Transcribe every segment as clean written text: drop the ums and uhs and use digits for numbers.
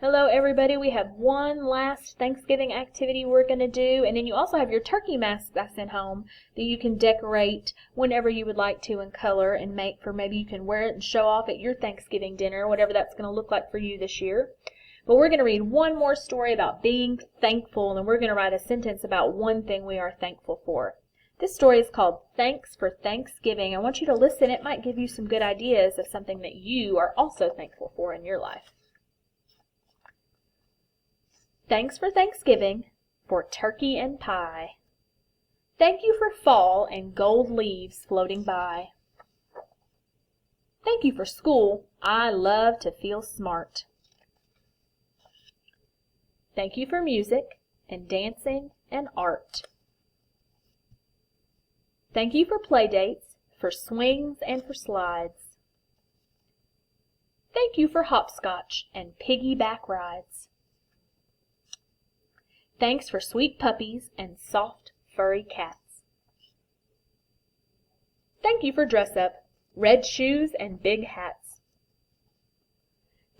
Hello everybody, we have one last Thanksgiving activity we're going to do, and then you also have your turkey mask I sent home that you can decorate whenever you would like to in color and make for maybe you can wear it and show off at your Thanksgiving dinner, whatever that's going to look like for you this year. But we're going to read one more story about being thankful, and then we're going to write a sentence about one thing we are thankful for. This story is called Thanks for Thanksgiving. I want you to listen. It might give you some good ideas of something that you are also thankful for in your life. Thanks for Thanksgiving, for turkey and pie. Thank you for fall and gold leaves floating by. Thank you for school. I love to feel smart. Thank you for music and dancing and art. Thank you for play dates, for swings and for slides. Thank you for hopscotch and piggyback rides. Thanks for sweet puppies and soft, furry cats. Thank you for dress-up, red shoes and big hats.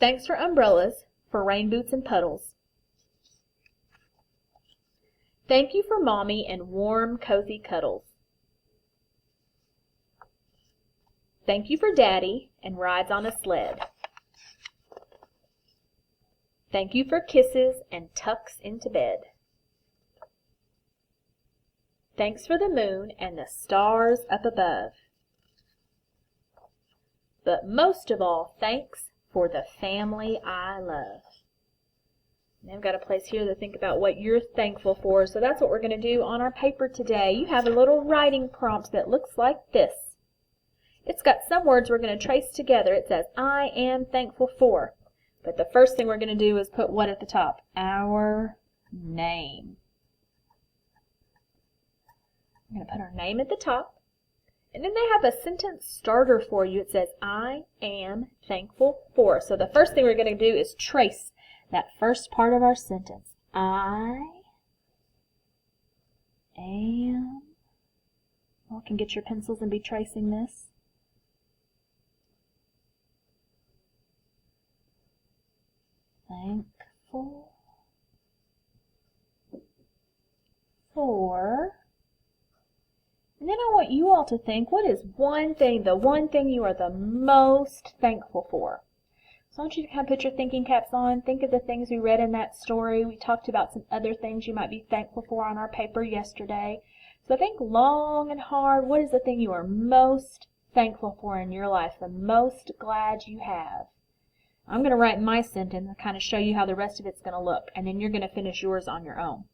Thanks for umbrellas, for rain boots and puddles. Thank you for Mommy and warm, cozy cuddles. Thank you for Daddy and rides on a sled. Thank you for kisses and tucks into bed. Thanks for the moon and the stars up above. But most of all, thanks for the family I love. And I've got a place here to think about what you're thankful for, so that's what we're going to do on our paper today. You have a little writing prompt that looks like this. It's got some words we're going to trace together. It says, I am thankful for. But the first thing we're going to do is put what at the top? Our name. I'm going to put our name at the top. And then they have a sentence starter for you. It says, I am thankful for. So the first thing we're going to do is trace that first part of our sentence. I am. Well, you can get your pencils and be tracing this. Thankful for. And then I want you all to think, what is one thing, the one thing you are the most thankful for? So I want you to kind of put your thinking caps on. Think of the things we read in that story. We talked about some other things you might be thankful for on our paper yesterday. So think long and hard. What is the thing you are most thankful for in your life, the most glad you have? I'm going to write my sentence and kind of show you how the rest of it's going to look, and then you're going to finish yours on your own.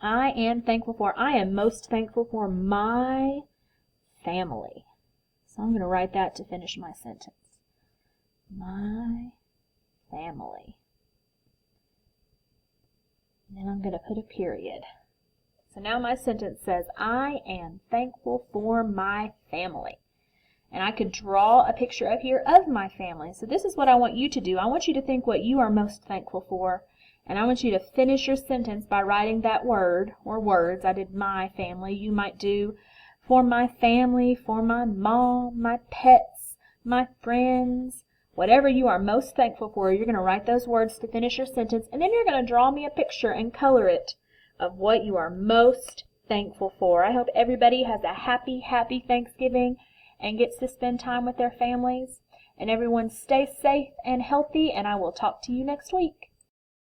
I am most thankful for my family. So I'm going to write that to finish my sentence. My family. And then I'm going to put a period. So now my sentence says, I am thankful for my family. And I could draw a picture up here of my family. So this is what I want you to do. I want you to think what you are most thankful for. And I want you to finish your sentence by writing that word or words. I did my family. You might do for my family, for my mom, my pets, my friends. Whatever you are most thankful for, you're going to write those words to finish your sentence. And then you're going to draw me a picture and color it of what you are most thankful for. I hope everybody has a happy, happy Thanksgiving and gets to spend time with their families. And everyone stay safe and healthy, and I will talk to you next week.